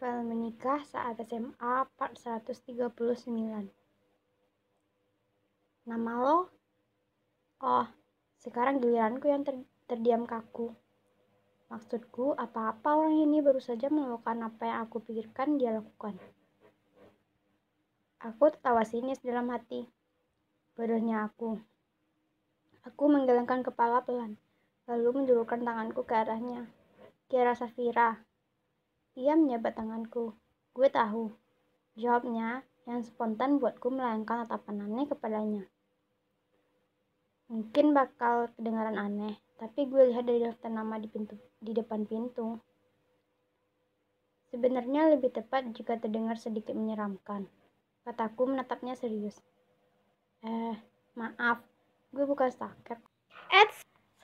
Novel menikah saat SMA part 139. Nama lo? Oh, sekarang giliranku yang terdiam kaku. Maksudku, apa-apa orang ini baru saja melakukan apa yang aku pikirkan dia lakukan. Aku tertawa sinis dalam hati. Bodohnya aku. Aku menggelengkan kepala pelan, lalu menjulurkan tanganku ke arahnya. Kira Safira. Ia menjabat tanganku. Gue tahu. Jawabnya yang spontan buatku melayangkan tatapan aneh kepadanya. Mungkin bakal kedengaran aneh, tapi gue lihat dari daftar nama di depan pintu. Sebenarnya lebih tepat jika terdengar sedikit menyeramkan. Kataku menatapnya serius. Maaf, gue bukan stalker.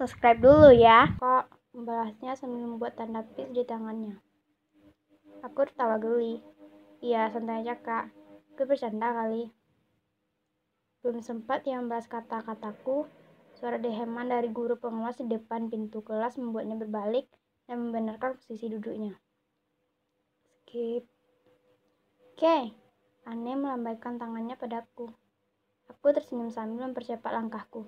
Subscribe dulu ya. Kok membalasnya sambil membuat tanda peace di tangannya. Aku tertawa geli. Iya, santai aja kak. Gue bercanda kali. Belum sempat ia membalas kata-kataku, suara deheman dari guru pengawas di depan pintu kelas membuatnya berbalik dan membenarkan posisi duduknya. Skip. Oke, Anne melambaikan tangannya padaku. Aku tersenyum sambil mempercepat langkahku.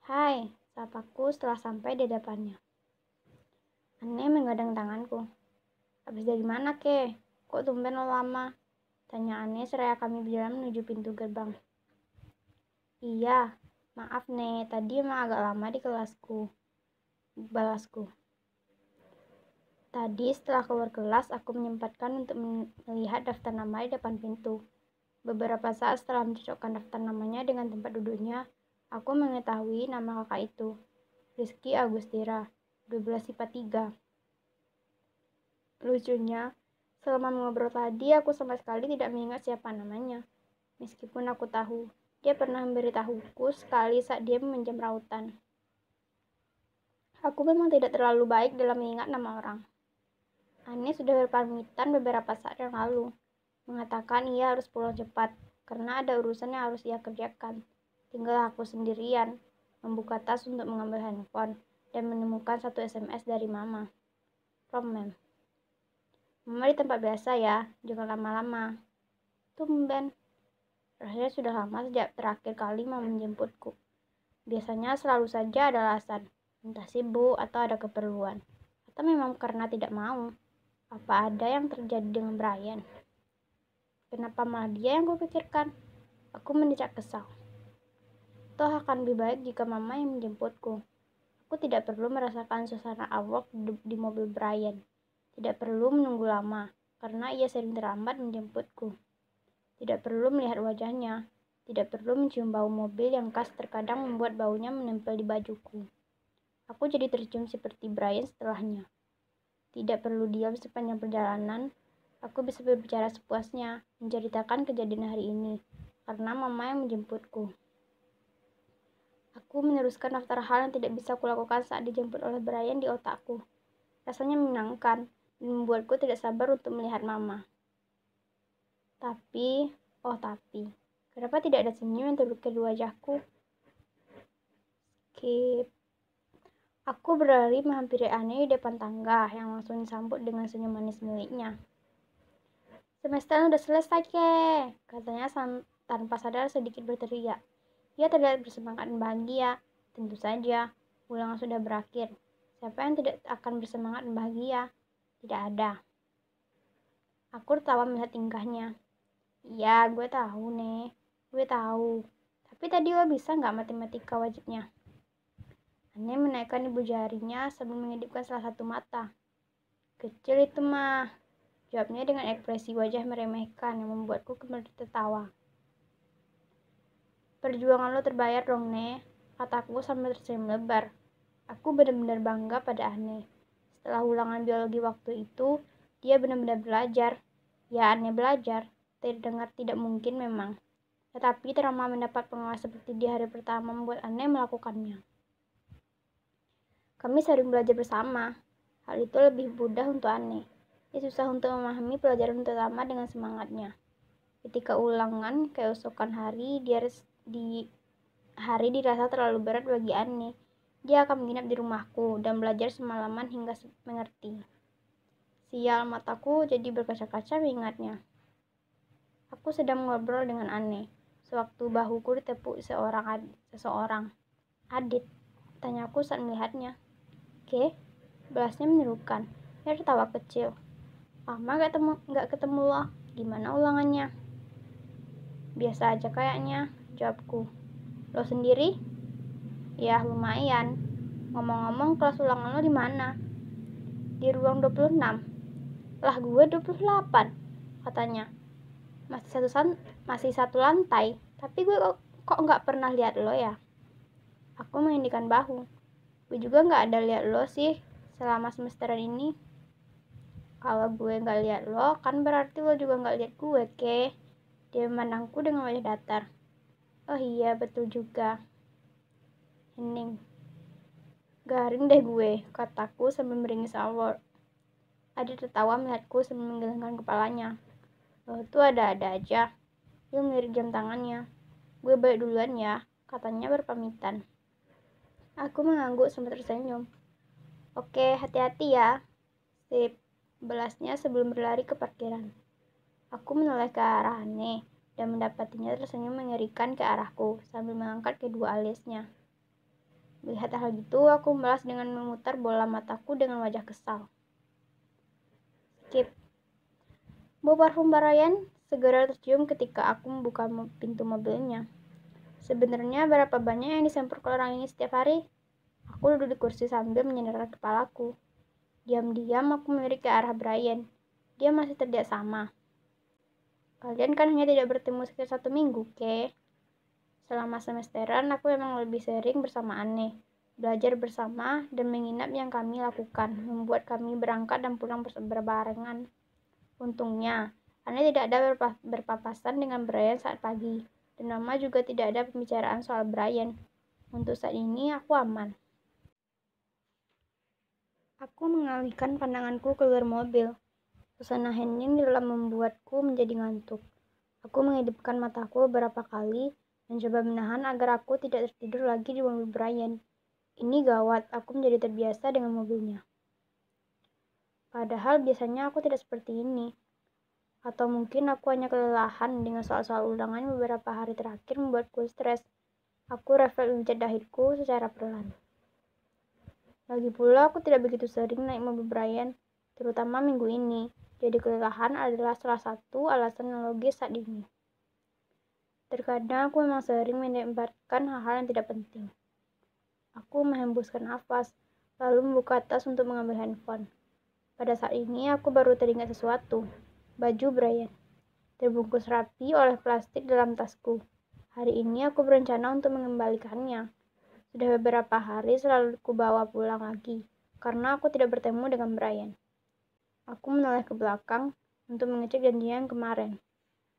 Hai, sapaku setelah sampai di depannya. Anne menggadang tanganku. Habis dari mana, Ke? Kok tumben lo lama? Tanya Anne seraya kami berjalan menuju pintu gerbang. Iya, maaf nih, tadi emang agak lama di kelasku. Balasku. Tadi setelah keluar kelas, aku menyempatkan untuk melihat daftar nama di depan pintu. Beberapa saat setelah mencocokkan daftar namanya dengan tempat duduknya, aku mengetahui nama kakak itu. Rizky Agustira, 12 IPA 3. Lucunya, selama mengobrol tadi aku sama sekali tidak mengingat siapa namanya. Meskipun aku tahu, dia pernah memberitahuku sekali saat dia meminjam rautan. Aku memang tidak terlalu baik dalam mengingat nama orang. Anne sudah berpamitan beberapa saat yang lalu, mengatakan ia harus pulang cepat karena ada urusan yang harus ia kerjakan. Tinggal aku sendirian, membuka tas untuk mengambil handphone dan menemukan satu SMS dari Mama. From Mem. Mama di tempat biasa ya, jangan lama-lama. Tumben. Rasanya sudah lama sejak terakhir kali Mama menjemputku. Biasanya selalu saja ada alasan, entah sibuk atau ada keperluan, atau memang karena tidak mau. Apa ada yang terjadi dengan Brian? Kenapa malah dia yang kupikirkan? Aku mendecak kesal. Toh akan lebih baik jika Mama yang menjemputku. Aku tidak perlu merasakan suasana awkward di mobil Brian. Tidak perlu menunggu lama, karena ia sering terlambat menjemputku. Tidak perlu melihat wajahnya. Tidak perlu mencium bau mobil yang khas terkadang membuat baunya menempel di bajuku. Aku jadi tercium seperti Brian setelahnya. Tidak perlu diam sepanjang perjalanan. Aku bisa berbicara sepuasnya, menceritakan kejadian hari ini, karena Mama yang menjemputku. Aku meneruskan daftar hal yang tidak bisa kulakukan saat dijemput oleh Brian di otakku. Rasanya menyenangkan dan membuatku tidak sabar untuk melihat Mama. Tapi, kenapa tidak ada senyum yang terukir di wajahku? Skip. Aku berlari menghampiri Anne di depan tangga yang langsung disambut dengan senyum manis miliknya. Semester udah selesai, Ke, katanya tanpa sadar sedikit berteriak. Ia terlihat bersemangat dan bahagia. Tentu saja, ulangan sudah berakhir. Siapa yang tidak akan bersemangat dan bahagia? Tidak ada. Aku tertawa melihat tingkahnya. Iya, gue tahu, Nek. Gue tahu. Tapi tadi lo bisa nggak matematika wajibnya? Anne menaikkan ibu jarinya sambil mengedipkan salah satu mata. Kecil itu mah, jawabnya dengan ekspresi wajah meremehkan yang membuatku kembali tertawa. Perjuangan lo terbayar dong, Ne, kataku sambil tersenyum lebar. Aku benar-benar bangga pada Anne. Setelah ulangan biologi waktu itu, dia benar-benar belajar. Ya, Anne belajar. Terdengar tidak mungkin memang. Tetapi trauma mendapat pengawas seperti di hari pertama membuat Anne melakukannya. Kami sering belajar bersama. Hal itu lebih mudah untuk Anne. Dia susah untuk memahami pelajaran terutama dengan semangatnya. Ketika ulangan keesokan hari, hari dirasa terlalu berat bagi Anne. Dia akan menginap di rumahku dan belajar semalaman hingga mengerti. Sial, mataku jadi berkaca-kaca mengingatnya. Aku sedang ngobrol dengan Anne, sewaktu bahuku ditepuk seseorang. Adit, tanyaku saat melihatnya. Oke, balasnya menyerukan. Dia tertawa kecil. Lama gak ketemu lo. Gimana ulangannya? Biasa aja kayaknya, jawabku. Lo sendiri? Ya, lumayan. Ngomong-ngomong, kelas ulangan lo di mana? Di ruang 26. Lah gue 28, katanya. Masih satu lantai, tapi gue kok nggak pernah lihat lo ya? Aku mengindikan bahu. Gue juga nggak ada lihat lo sih selama semesteran ini. Kalau gue nggak lihat lo, kan berarti lo juga nggak lihat gue, ke? Dia memandangku dengan wajah datar. Oh iya, betul juga. Hening. Garing deh gue, kataku sambil meringis awal. Adit tertawa melihatku sambil menggelengkan kepalanya. Lo tuh ada-ada aja. Dia melirik jam tangannya. Gue balik duluan ya, katanya berpamitan. Aku mengangguk sambil tersenyum. Oke, hati-hati ya. Sip, belasnya sebelum berlari ke parkiran. Aku menoleh ke arah Anne dan mendapatinya tersenyum mengerikan ke arahku sambil mengangkat kedua alisnya. Melihat hal itu, aku membalas dengan memutar bola mataku dengan wajah kesal. Skip. Bau parfum Brian segera tercium ketika aku membuka pintu mobilnya. Sebenarnya berapa banyak yang disemprot orang ini setiap hari? Aku duduk di kursi sambil menyandarkan kepalaku. Diam-diam aku melirik ke arah Brian. Dia masih terlihat sama. Kalian kan hanya tidak bertemu sekitar 1 minggu, ke? Selama semesteran aku memang lebih sering bersama Anne. Belajar bersama dan menginap yang kami lakukan membuat kami berangkat dan pulang berbarengan. Untungnya, Anne tidak ada berpapasan dengan Brian saat pagi, dan Mama juga tidak ada pembicaraan soal Brian. Untuk saat ini, aku aman. Aku mengalihkan pandanganku keluar mobil. Suasana hening di dalam membuatku menjadi ngantuk. Aku menghidupkan mataku beberapa kali dan coba menahan agar aku tidak tertidur lagi di mobil Brian. Ini gawat, aku menjadi terbiasa dengan mobilnya. Padahal biasanya aku tidak seperti ini. Atau mungkin aku hanya kelelahan dengan soal-soal ulangan beberapa hari terakhir membuatku stres. Aku refleks mengecat dahiku secara perlahan. Lagi pula aku tidak begitu sering naik mobil Brian, terutama minggu ini. Jadi kelelahan adalah salah satu alasan yang logis saat ini. Terkadang aku memang sering menyempatkan hal-hal yang tidak penting. Aku menghembuskan nafas, lalu membuka tas untuk mengambil handphone. Pada saat ini aku baru teringat sesuatu. Baju Brian, terbungkus rapi oleh plastik dalam tasku. Hari ini aku berencana untuk mengembalikannya. Sudah beberapa hari selalu aku bawa pulang lagi, karena aku tidak bertemu dengan Brian. Aku menoleh ke belakang untuk mengecek janjian yang kemarin.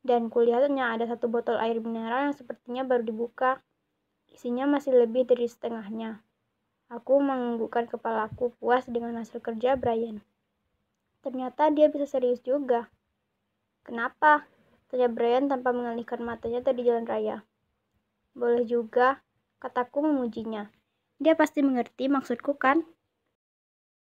Dan kulihatnya ada satu botol air mineral yang sepertinya baru dibuka. Isinya masih lebih dari setengahnya. Aku menganggukkan kepalaku puas dengan hasil kerja Brian. Ternyata dia bisa serius juga. Kenapa? Tanya Brian tanpa mengalihkan matanya dari jalan raya. Boleh juga, kataku memujinya. Dia pasti mengerti maksudku kan?